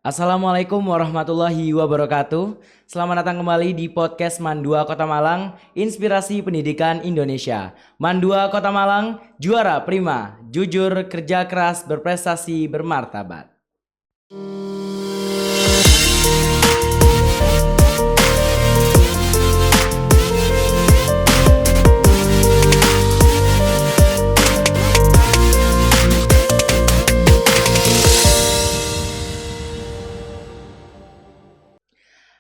Assalamualaikum warahmatullahi wabarakatuh. Selamat datang kembali di podcast Mandua Kota Malang, Inspirasi Pendidikan Indonesia. Mandua Kota Malang, juara prima, jujur, kerja keras, berprestasi, bermartabat.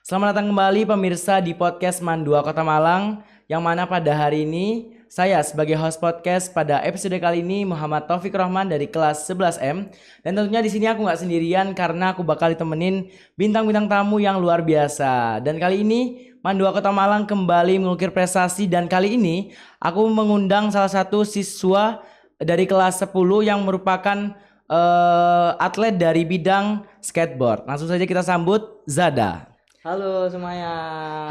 Selamat datang kembali pemirsa di podcast Mandua Kota Malang, yang mana pada hari ini saya sebagai host podcast pada episode kali ini Muhammad Taufik Rahman dari kelas 11M, dan tentunya di sini aku nggak sendirian karena aku bakal ditemenin bintang-bintang tamu yang luar biasa. Dan kali ini Mandua Kota Malang kembali mengukir prestasi, dan kali ini aku mengundang salah satu siswa dari kelas 10 yang merupakan atlet dari bidang skateboard. Langsung saja kita sambut Zada. Halo semuanya.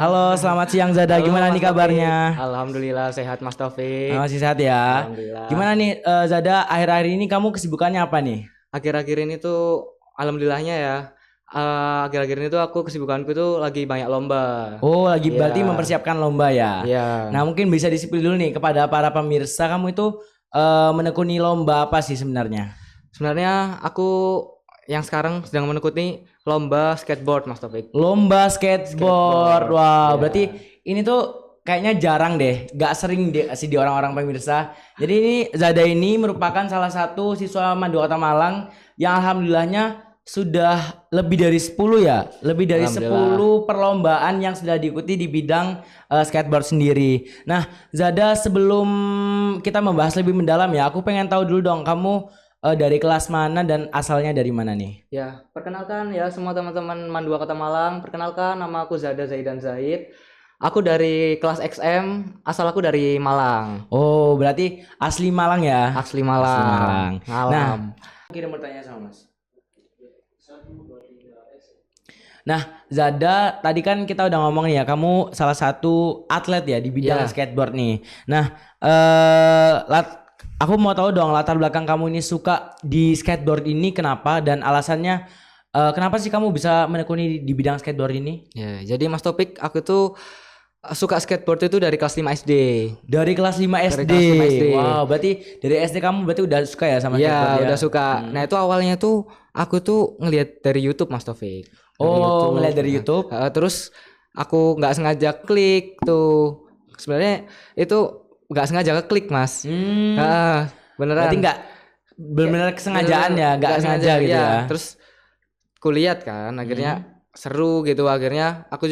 Halo, selamat siang Zada. Halo, Gimana Mas nih Taufik. kabarnya? Alhamdulillah sehat Mas Taufik. Masih sehat ya? Alhamdulillah. Gimana nih Zada, akhir-akhir ini kamu kesibukannya apa nih? Akhir-akhir ini tuh alhamdulillahnya ya. Akhir-akhir ini tuh aku kesibukanku tuh lagi banyak lomba. Oh, lagi Iya. berarti mempersiapkan lomba ya? Iya. Nah, mungkin bisa disipil dulu nih kepada para pemirsa, kamu itu menekuni lomba apa sih sebenarnya? Sebenarnya aku yang sekarang sedang menekuni lomba skateboard Mas Taufik. Lomba skateboard. Wow, Iya. berarti ini tuh kayaknya jarang deh, gak sering deh sih di orang-orang pemirsa. Jadi ini Zada ini merupakan salah satu siswa Mandua Kota Malang yang alhamdulillahnya sudah lebih dari 10 ya. Lebih dari 10 perlombaan yang sudah diikuti di bidang skateboard sendiri. Nah, Zada, sebelum kita membahas lebih mendalam ya, aku pengen tahu dulu dong, kamu dari kelas mana dan asalnya dari mana nih? Ya, perkenalkan ya semua teman-teman Mandua Kota Malang. Perkenalkan, nama aku Zada Zaidan Zaid. Aku dari kelas XM, asal aku dari Malang. Oh, berarti asli Malang ya? Asli Malang. Asli Malang. Malang. Nah, kirim pertanyaan sama Mas. Nah, Zada, tadi kan kita udah ngomong nih ya, kamu salah satu atlet ya di bidang Iya. skateboard nih. Nah, aku mau tahu dong latar belakang kamu ini suka di skateboard ini kenapa, dan alasannya kenapa sih kamu bisa menekuni di bidang skateboard ini? Ya, jadi Mas Topik, aku tuh suka skateboard itu dari kelas 5 SD. Dari kelas 5 SD. Dari kelas 5 SD. Wow, berarti dari SD kamu berarti udah suka ya sama skateboard Iya, ya? udah suka. Nah, itu awalnya tuh aku tuh ngelihat dari YouTube Mas Taufik. Oh, ngeliat dari YouTube. Terus aku nggak sengaja klik tuh. Sebenarnya itu nggak sengaja keklik Mas. Beneran. Berarti nggak benar-benar kesengajaan ya, nggak sengaja gitu iya. ya. Terus kulihat kan, akhirnya seru gitu. Akhirnya aku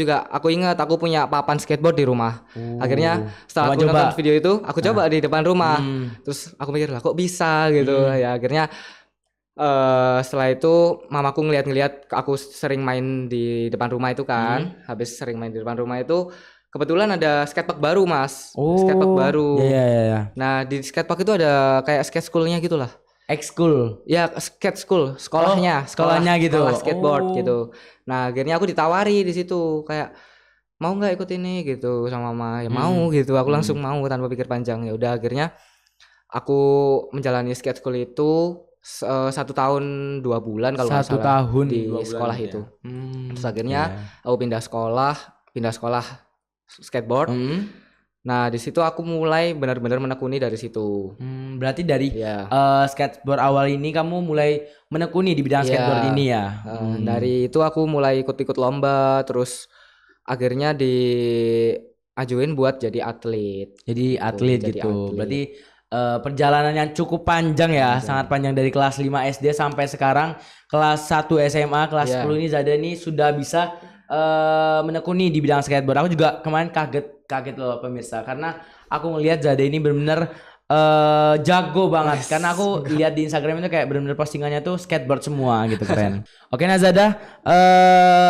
ingat aku punya papan skateboard di rumah. Akhirnya setelah aku Coba-coba. nonton video itu, aku coba di depan rumah. Terus aku mikir lah kok bisa gitu. Ya akhirnya setelah itu mamaku ngeliat aku sering main di depan rumah itu kan. Habis sering main di depan rumah itu kebetulan ada skatepark baru Mas. Skatepark baru. Iya. Nah di skatepark itu ada kayak skate schoolnya gitu lah. Ekskul. Ya skate school, sekolahnya, sekolahnya gitu. sekolah skateboard Oh. gitu. Nah akhirnya aku ditawari di situ kayak mau nggak ikut ini gitu sama mama. Ya mau gitu. Aku langsung mau tanpa pikir panjang. Ya udah akhirnya aku menjalani skate school itu 1 tahun 2 bulan kalau nggak 1 salah tahun di 2 bulan sekolah gitu ya. itu. Terus akhirnya aku pindah sekolah skateboard. Nah di situ aku mulai benar-benar menekuni dari situ. Berarti dari Ya. skateboard awal ini kamu mulai menekuni di bidang Iya. skateboard ini ya. Dari itu aku mulai ikut-ikut lomba, terus akhirnya diajuin buat jadi atlet. Jadi atlet jadi gitu. atlet. Berarti perjalanan yang cukup panjang ya, sangat panjang dari kelas 5 SD sampai sekarang kelas 1 SMA, kelas 10 ini Zada ini sudah bisa menekuni di bidang skateboard. Aku juga kemarin kaget loh pemirsa, karena aku ngelihat Zada ini benar-benar jago banget. Karena aku lihat di Instagram itu kayak benar-benar postingannya tuh skateboard semua gitu, keren. Oke, nah Zada,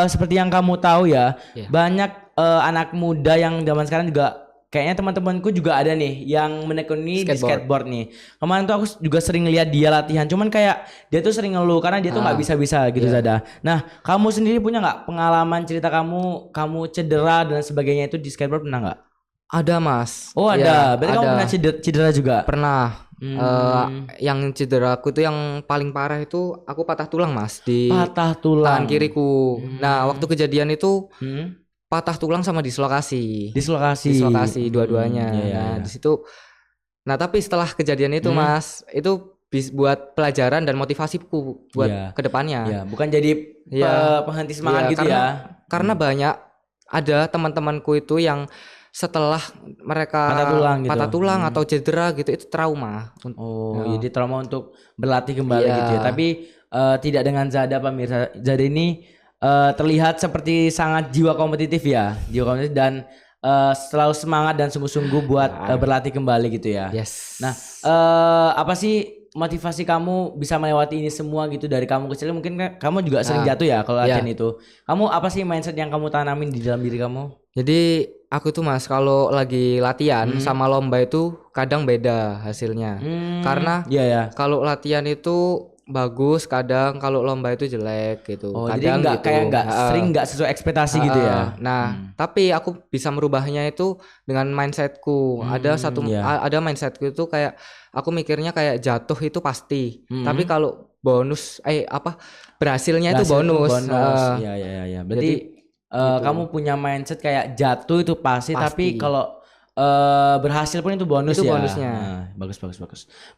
seperti yang kamu tahu ya, banyak anak muda yang zaman sekarang juga kayaknya teman-temanku juga ada nih yang menekuni di skateboard nih. Kemarin tuh aku juga sering lihat dia latihan, cuman kayak dia tuh sering ngeluh karena dia tuh nggak bisa-bisa gitu Zada. Nah, kamu sendiri punya nggak pengalaman cerita kamu cedera dan sebagainya itu di skateboard, pernah nggak? Ada Mas. Oh ada, Ya, berarti kamu ada. pernah cedera juga? Pernah. Yang cederaku tuh yang paling parah itu aku patah tulang Mas di Patah tangan tulang. kiriku. Nah, waktu kejadian itu Hmm. patah tulang sama dislokasi. Dislokasi. Dislokasi dua-duanya. Iya, iya, Nah, iya. di situ. Nah, tapi setelah kejadian itu Mas, itu buat pelajaran dan motivasiku buat Iya. kedepannya. Ya, bukan jadi Iya. penghenti semangat Iya, gitu karena ya. karena banyak ada teman-temanku itu yang setelah mereka Patah tulang gitu. atau cedera gitu itu trauma. Oh, Ya. jadi trauma untuk berlatih kembali Iya. gitu ya. Tapi tidak dengan Zada pemirsa. Zada ini terlihat seperti sangat jiwa kompetitif ya, jiwa kompetitif dan selalu semangat dan sungguh-sungguh buat berlatih kembali gitu ya. Yes. Nah, apa sih motivasi kamu bisa melewati ini semua gitu dari kamu kecil? Mungkin kamu juga sering jatuh ya kalau latihan itu. Kamu apa sih mindset yang kamu tanamin di dalam diri kamu? Jadi aku tuh Mas kalau lagi latihan sama lomba itu kadang beda hasilnya. Karena Iya ya. kalau latihan itu bagus, kadang kalau lomba itu jelek gitu. Oh, Kadang jadi gitu. sering nggak sesuai ekspektasi gitu ya. Nah, tapi aku bisa merubahnya itu dengan mindsetku. Ada mindsetku itu kayak aku mikirnya kayak jatuh itu pasti. Tapi kalau berhasilnya itu bonus. Iya iya iya. Berarti kamu punya mindset kayak jatuh itu pasti. Tapi kalau berhasil pun itu bonus Itu ya. bonusnya. Nah, bagus.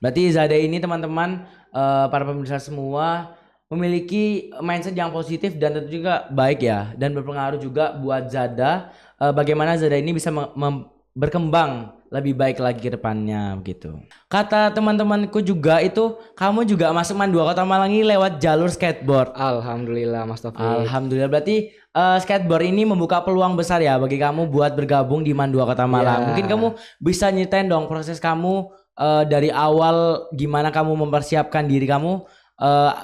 Berarti Zada ini teman-teman para pemirsa semua memiliki mindset yang positif dan tentu juga baik ya, dan berpengaruh juga buat Zada bagaimana Zada ini bisa berkembang lebih baik lagi ke depannya gitu. Kata teman-temanku juga itu kamu juga masuk MAN 2 Kota Malang ini lewat jalur skateboard. Alhamdulillah Mas Taufik. Alhamdulillah, berarti skateboard ini membuka peluang besar ya bagi kamu buat bergabung di MAN 2 Kota Malang. Mungkin kamu bisa nyeritain dong proses kamu dari awal gimana kamu mempersiapkan diri kamu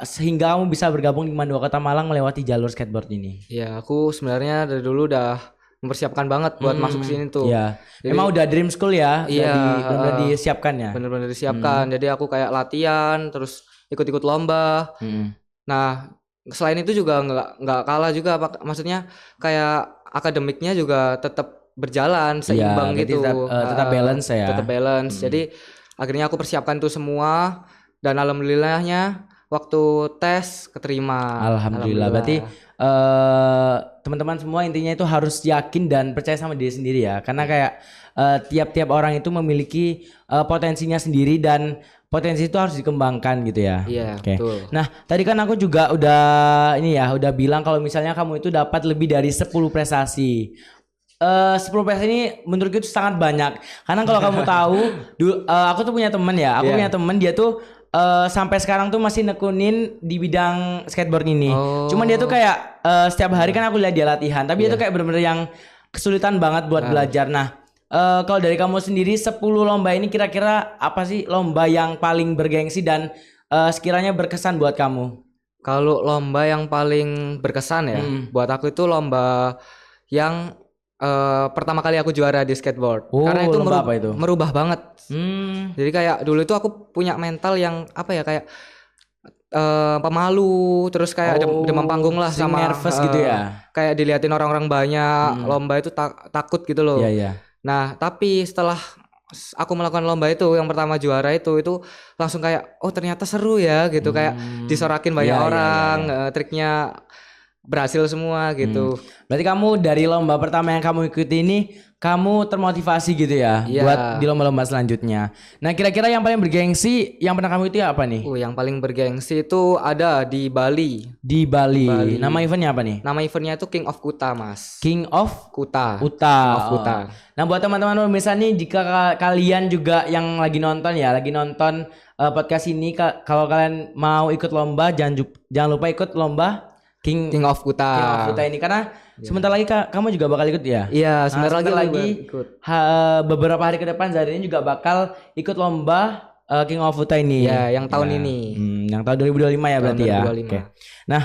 sehingga kamu bisa bergabung di MAN 2 Kota Malang melewati jalur skateboard ini. Ya, aku sebenarnya dari dulu udah mempersiapkan banget buat masuk sini tuh. Iya. Emang udah dream school ya? Iya, benar disiapkan ya? Bener-bener disiapkan. Jadi aku kayak latihan, terus ikut-ikut lomba. Nah, selain itu juga nggak kalah juga, maksudnya kayak akademiknya juga tetap berjalan seimbang gitu. Tetap balance ya. Tetap balance. Jadi akhirnya aku persiapkan tuh semua dan alhamdulillahnya waktu tes keterima. Alhamdulillah. Berarti teman-teman semua intinya itu harus yakin dan percaya sama diri sendiri ya. Karena kayak tiap-tiap orang itu memiliki potensinya sendiri dan potensi itu harus dikembangkan gitu ya. Iya, Oke. betul. Nah, tadi kan aku juga udah bilang kalau misalnya kamu itu dapat lebih dari 10 prestasi. 10 prestasi ini menurutku itu sangat banyak. Karena kalau kamu tahu, aku tuh punya teman ya. Aku punya teman dia tuh sampai sekarang tuh masih nekunin di bidang skateboard ini. Cuman dia tuh kayak setiap hari kan aku lihat dia latihan, tapi dia tuh kayak bener-bener yang kesulitan banget buat belajar. Nah, kalau dari kamu sendiri 10 lomba ini kira-kira apa sih lomba yang paling bergengsi dan sekiranya berkesan buat kamu? Kalau lomba yang paling berkesan ya, buat aku itu lomba yang pertama kali aku juara di skateboard. Karena itu merubah banget. Jadi kayak dulu itu aku punya mental yang apa ya, kayak pemalu, terus kayak demam panggung lah, sama nervous gitu ya. Kayak diliatin orang-orang banyak, lomba itu takut gitu loh. Iya. Nah, tapi setelah aku melakukan lomba itu yang pertama juara itu langsung kayak ternyata seru ya gitu, kayak disorakin banyak orang, triknya berhasil semua gitu. Berarti kamu dari lomba pertama yang kamu ikuti ini kamu termotivasi gitu ya buat di lomba-lomba selanjutnya. Nah, kira-kira yang paling bergengsi yang pernah kamu ikuti apa nih? Yang paling bergengsi itu ada di Bali. Di Bali. Nama eventnya apa nih? Nama eventnya itu King of Kuta, Mas. King of Kuta. Kuta. Nah, buat teman-teman pemirsa nih, jika kalian juga yang lagi nonton podcast ini, kalau kalian mau ikut lomba, jangan lupa ikut lomba King of Kuta. King of Kuta ini karena sebentar lagi kamu juga bakal ikut ya? Iya, sebentar lagi ikut. Beberapa hari ke depan Zada ini juga bakal ikut lomba King of Kuta ini. Iya, yang tahun ini. Yang tahun 2025 ya berarti ya. Oke. Nah,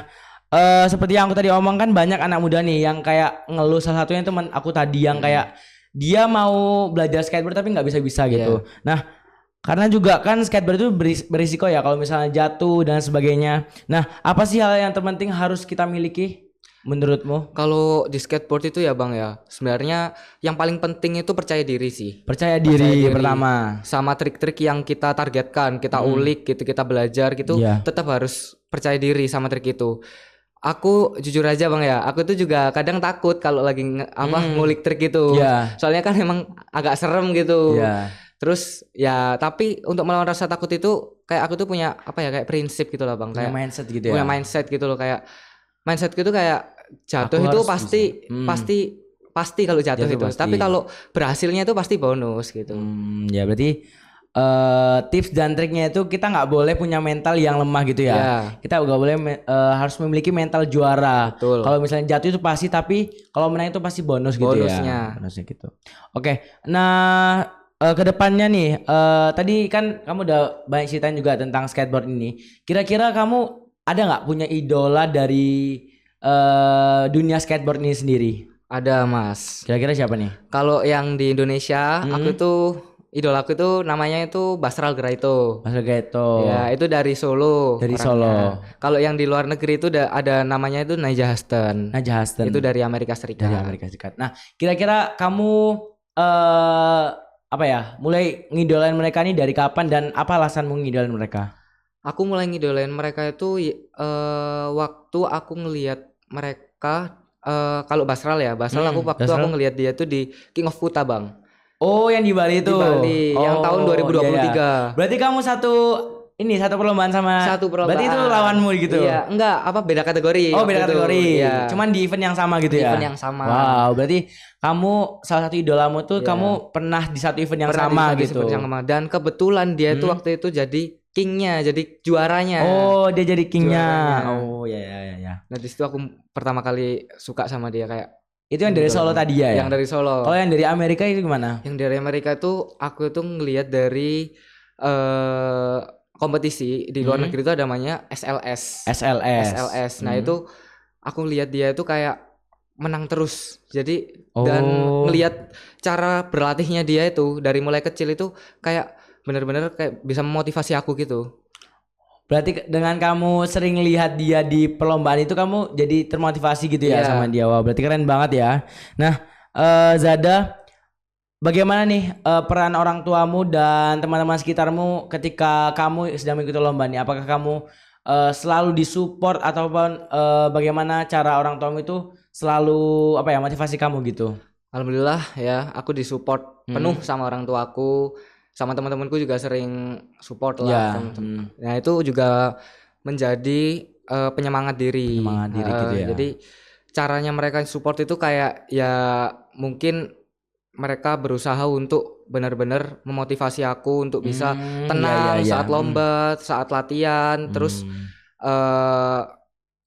seperti yang aku tadi omong kan banyak anak muda nih yang kayak ngeluh, salah satunya teman aku tadi yang kayak dia mau belajar skateboard tapi nggak bisa gitu. Nah, karena juga kan skateboard itu berisiko ya kalau misalnya jatuh dan sebagainya. Nah, apa sih hal yang terpenting harus kita miliki? menurutmu? Kalau di skateboard itu ya Bang ya, sebenarnya yang paling penting itu percaya diri sih. Percaya diri pertama. Sama trik-trik yang kita targetkan, kita ulik gitu, kita belajar gitu, Iya. tetap harus percaya diri sama trik itu. Aku jujur aja Bang ya, aku tuh juga kadang takut kalau lagi ngulik trik itu. Iya. Soalnya kan emang agak serem gitu. Iya. Terus ya tapi untuk melawan rasa takut itu kayak aku tuh punya apa ya, kayak prinsip gitu lah Bang, Punya kayak mindset gitu ya. punya mindset gitu loh, kayak mindset gitu kayak jatuh Aku itu harus pasti kalau jatuh Jatuh itu. pasti. Tapi kalau berhasilnya itu pasti bonus gitu. Ya berarti tips dan triknya itu kita nggak boleh punya mental yang lemah gitu ya. Iya. Kita nggak boleh harus memiliki mental juara. Betul. Kalau misalnya jatuh itu pasti, tapi kalau menang itu pasti bonus gitu Bonusnya. ya. Bonusnya gitu. Oke. Nah, kedepannya nih, tadi kan kamu udah banyak ceritain juga tentang skateboard ini. Kira-kira kamu ada nggak punya idola dari dunia skateboard ini sendiri? Ada Mas. Kira-kira siapa nih? Kalau yang di Indonesia, aku tuh idolaku itu namanya itu Basral Geraito. Mas Gaeto. Ya, itu dari Solo. Dari orangnya. Solo. Kalau yang di luar negeri itu ada namanya itu Naija Huston. Najah Huston. Itu dari Amerika Serikat. Dari Amerika Serikat. Nah, kira-kira kamu apa ya? Mulai ngidolain mereka nih dari kapan dan apa alasanmu ngidolain mereka? Aku mulai ngidolain mereka itu waktu aku ngelihat mereka kalau Basral ya, Basral aku waktu Basral. aku ngelihat dia tuh di King of Kuta Bang. Oh, yang di Bali itu. Di Bali yang tahun 2023. Iya. Berarti kamu satu perlombaan sama. Satu perlombaan. Berarti itu lawanmu gitu. Iya, enggak, beda kategori. Oh, beda waktu itu. kategori. Iya. Cuman di event yang sama gitu ya. Event yang sama. Wow, berarti kamu salah satu idolamu tuh kamu pernah di satu event yang Pernah sama di gitu. event yang sama. Dan kebetulan dia itu waktu itu jadi kingnya, jadi juaranya. Oh, dia jadi kingnya. Juaranya. Oh, ya. Nah, di situ aku pertama kali suka sama dia kayak. Itu yang dari Solo tadi ya? Yang dari Solo. Kalau yang dari Amerika itu gimana? Yang dari Amerika itu aku tuh ngelihat dari kompetisi di luar negeri itu ada namanya SLS. SLS. Nah, itu aku lihat dia itu kayak menang terus. Jadi dan ngelihat cara berlatihnya dia itu dari mulai kecil itu kayak benar-benar kayak bisa memotivasi aku gitu. Berarti dengan kamu sering lihat dia di perlombaan itu kamu jadi termotivasi gitu ya sama dia. Wah, berarti keren banget ya. Nah, Zada, bagaimana nih peran orang tuamu dan teman-teman sekitarmu ketika kamu sedang mengikuti lomba ini? Apakah kamu selalu disupport ataupun bagaimana cara orang tuamu itu selalu motivasi kamu gitu? Alhamdulillah ya, aku disupport penuh sama orang tuaku. Sama teman-temanku juga sering support lah. Nah, itu juga menjadi penyemangat diri. Gitu ya. Jadi caranya mereka support itu kayak ya mungkin mereka berusaha untuk benar-benar memotivasi aku untuk bisa tenang saat lomba, saat latihan, terus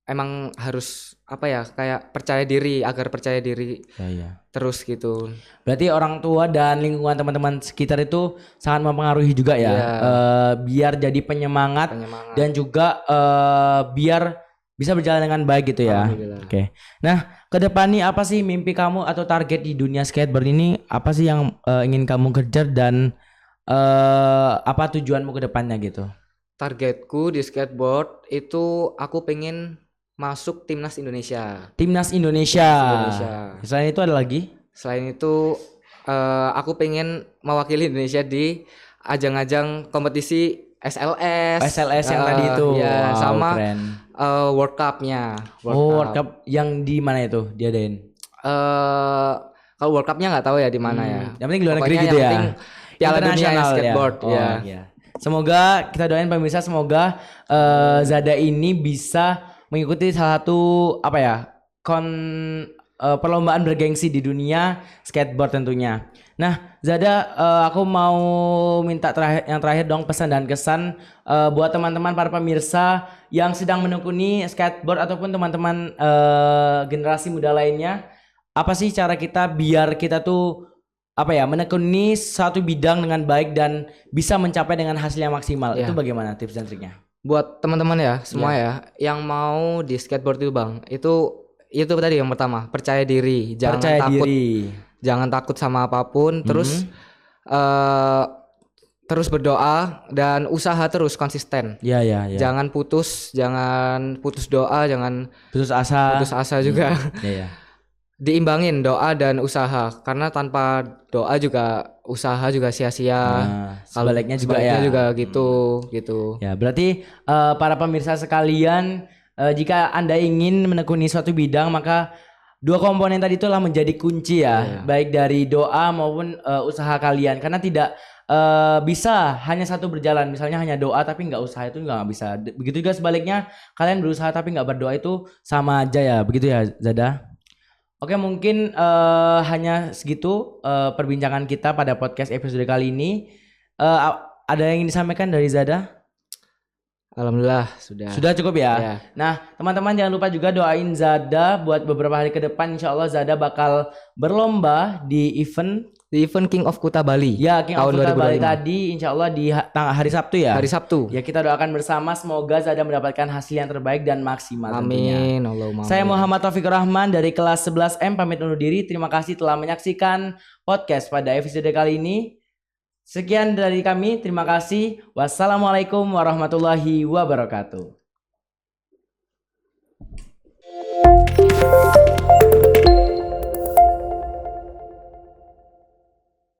emang harus kayak percaya diri, agar percaya diri terus gitu. Berarti orang tua dan lingkungan teman-teman sekitar itu sangat mempengaruhi juga ya, biar jadi penyemangat. Dan juga biar bisa berjalan dengan baik gitu ya. Oke. Nah, ke depan nih apa sih mimpi kamu atau target di dunia skateboard ini? Apa sih yang ingin kamu kejar dan apa tujuanmu ke depannya gitu? Targetku di skateboard itu aku pengen masuk timnas Indonesia. Timnas Indonesia. Selain itu ada lagi? Selain itu aku pengen mewakili Indonesia di ajang-ajang kompetisi SLS. SLS yang tadi itu. Ya, wow, sama World Cup-nya. World Cup yang di mana itu diadain? Kalau World Cup-nya nggak tahu ya di mana ya. Yang penting luar negeri gitu ya. Piala Dunia skateboard ya. Semoga kita doain pemirsa, semoga Zada ini bisa mengikuti salah satu perlombaan bergengsi di dunia skateboard tentunya. Nah, Zada, aku mau minta yang terakhir dong, pesan dan kesan buat teman-teman para pemirsa yang sedang menekuni skateboard ataupun teman-teman generasi muda lainnya. Apa sih cara kita biar kita tuh menekuni satu bidang dengan baik dan bisa mencapai dengan hasil yang maksimal? Itu bagaimana tips dan triknya? Buat teman-teman ya semua ya yang mau di skateboard itu Bang, itu tadi yang pertama, percaya diri, jangan takut sama apapun. Terus terus berdoa dan usaha terus konsisten. Ya, ya, ya. Jangan putus doa, jangan Putus asa. putus asa juga. Ya, ya. Diimbangin doa dan usaha, karena tanpa doa juga usaha juga sia-sia. Nah, sebaliknya juga ya. juga gitu. Ya, berarti para pemirsa sekalian, jika Anda ingin menekuni suatu bidang, maka dua komponen tadi itulah menjadi kunci ya, baik dari doa maupun usaha kalian. Karena tidak bisa hanya satu berjalan, misalnya hanya doa tapi nggak usaha itu nggak bisa. Begitu juga sebaliknya, kalian berusaha tapi nggak berdoa itu sama aja ya, begitu ya Zada? Oke, mungkin hanya segitu perbincangan kita pada podcast episode kali ini. Ada yang ingin disampaikan dari Zada? Alhamdulillah sudah. Sudah cukup ya. Ya. Nah, teman-teman jangan lupa juga doain Zada buat beberapa hari ke depan. Insya Allah Zada bakal berlomba di event King of Kuta Bali. Ya, King of tahun Kuta 2025. Bali tadi. Insya Allah di hari Sabtu ya. Hari Sabtu. Ya, kita doakan bersama semoga Zada mendapatkan hasil yang terbaik dan maksimal tentunya. Amin. Allahumma. Saya Muhammad Taufikur Rahman dari kelas 11M pamit undur diri. Terima kasih telah menyaksikan podcast pada episode kali ini. Sekian dari kami, terima kasih. Wassalamualaikum warahmatullahi wabarakatuh.